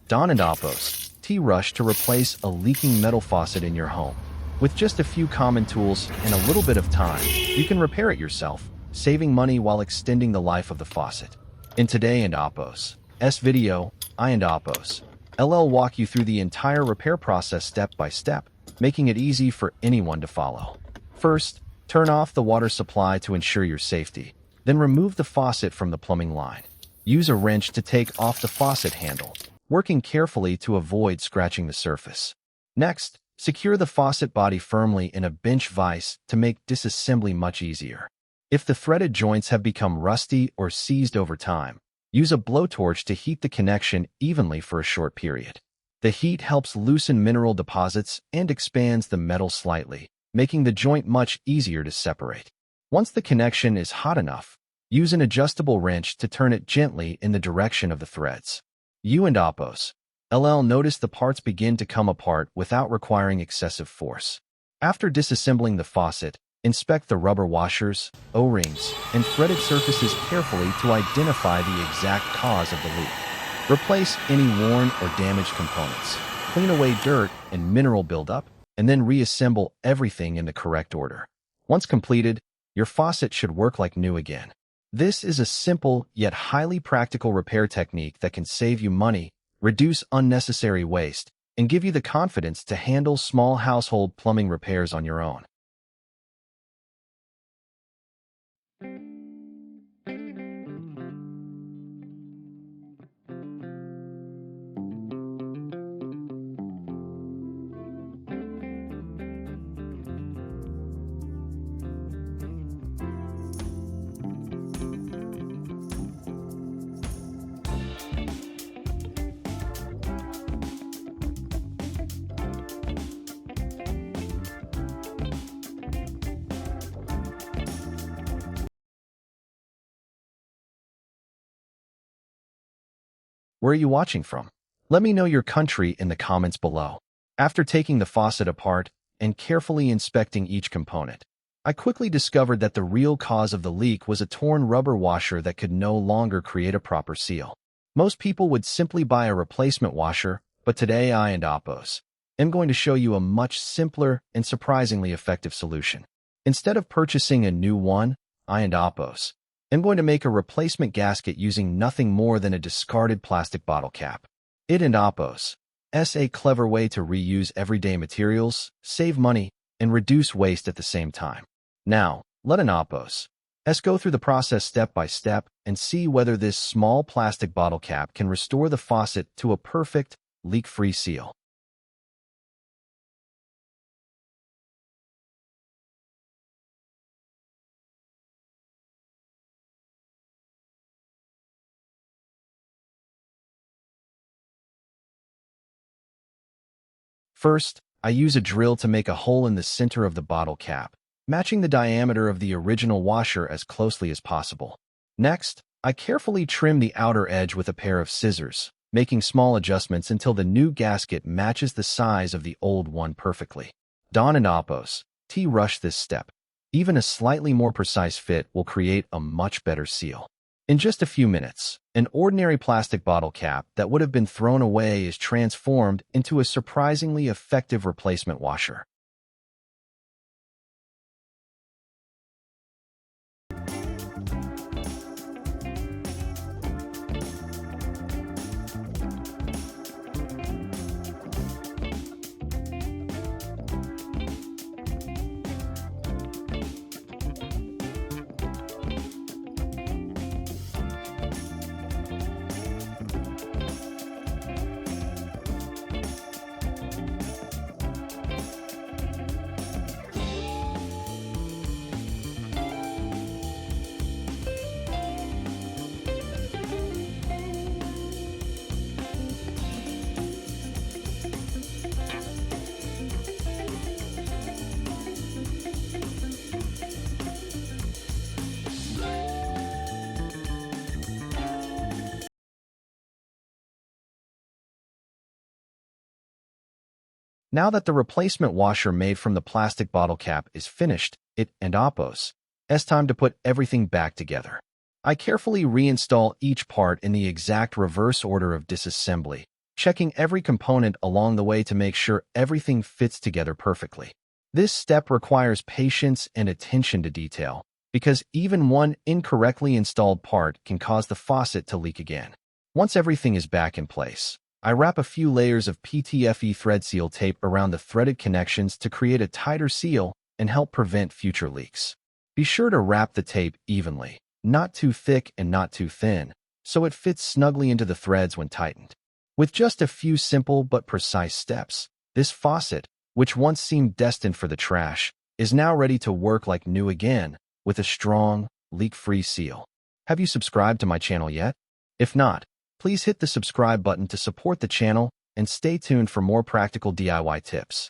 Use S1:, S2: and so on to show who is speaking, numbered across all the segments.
S1: Don and Oppos, T-Rush to replace a leaking metal faucet in your home. With just a few common tools and a little bit of time, you can repair it yourself, saving money while extending the life of the faucet. In Today and Oppos' video, I and Oppos LL walk you through the entire repair process step by step, making it easy for anyone to follow. First, turn off the water supply to ensure your safety. Then remove the faucet from the plumbing line. Use a wrench to take off the faucet handle, working carefully to avoid scratching the surface. Next, secure the faucet body firmly in a bench vise to make disassembly much easier. If the threaded joints have become rusty or seized over time, use a blowtorch to heat the connection evenly for a short period. The heat helps loosen mineral deposits and expands the metal slightly, making the joint much easier to separate. Once the connection is hot enough, use an adjustable wrench to turn it gently in the direction of the threads. You and Oppos LL notice the parts begin to come apart without requiring excessive force. After disassembling the faucet, inspect the rubber washers, O-rings, and threaded surfaces carefully to identify the exact cause of the leak. Replace any worn or damaged components, clean away dirt and mineral buildup, and then reassemble everything in the correct order. Once completed, your faucet should work like new again. This is a simple yet highly practical repair technique that can save you money, reduce unnecessary waste, and give you the confidence to handle small household plumbing repairs on your own. Where are you watching from? Let me know your country in the comments below. After taking the faucet apart and carefully inspecting each component, I quickly discovered that the real cause of the leak was a torn rubber washer that could no longer create a proper seal. Most people would simply buy a replacement washer, but today I and Oppos am going to show you a much simpler and surprisingly effective solution. Instead of purchasing a new one, I and Oppos I'm going to make a replacement gasket using nothing more than a discarded plastic bottle cap. It and Oppos a clever way to reuse everyday materials, save money, and reduce waste at the same time. Now, let an Oppos go through the process step by step and see whether this small plastic bottle cap can restore the faucet to a perfect, leak-free seal. First, I use a drill to make a hole in the center of the bottle cap, matching the diameter of the original washer as closely as possible. Next, I carefully trim the outer edge with a pair of scissors, making small adjustments until the new gasket matches the size of the old one perfectly. Don and Oppos T-Rush this step. Even a slightly more precise fit will create a much better seal. In just a few minutes, an ordinary plastic bottle cap that would have been thrown away is transformed into a surprisingly effective replacement washer. Now that the replacement washer made from the plastic bottle cap is finished, it and Oppos time to put everything back together. I carefully reinstall each part in the exact reverse order of disassembly, checking every component along the way to make sure everything fits together perfectly. This step requires patience and attention to detail, because even one incorrectly installed part can cause the faucet to leak again. Once everything is back in place, I wrap a few layers of PTFE thread seal tape around the threaded connections to create a tighter seal and help prevent future leaks. Be sure to wrap the tape evenly, not too thick and not too thin, so it fits snugly into the threads when tightened. With just a few simple but precise steps, this faucet, which once seemed destined for the trash, is now ready to work like new again with a strong, leak-free seal. Have you subscribed to my channel yet? If not, please hit the subscribe button to support the channel and stay tuned for more practical DIY tips.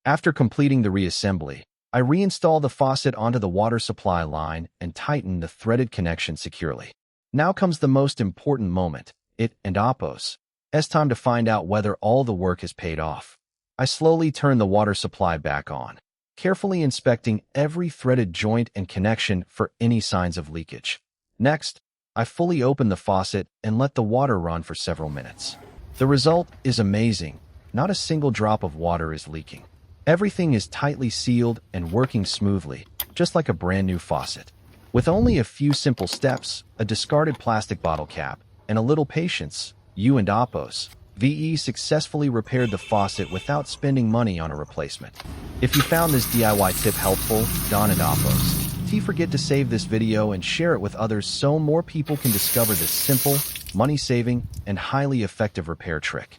S1: After completing the reassembly, I reinstall the faucet onto the water supply line and tighten the threaded connection securely. Now comes the most important moment, it and oppos. It's time to find out whether all the work has paid off. I slowly turn the water supply back on, carefully inspecting every threaded joint and connection for any signs of leakage. Next, I fully open the faucet and let the water run for several minutes. The result is amazing. Not a single drop of water is leaking. Everything is tightly sealed and working smoothly, just like a brand new faucet. With only a few simple steps, a discarded plastic bottle cap, and a little patience, you and oppos, VE successfully repaired the faucet without spending money on a replacement. If you found this DIY tip helpful, Don and oppos, don't forget to save this video and share it with others so more people can discover this simple, money-saving, and highly effective repair trick.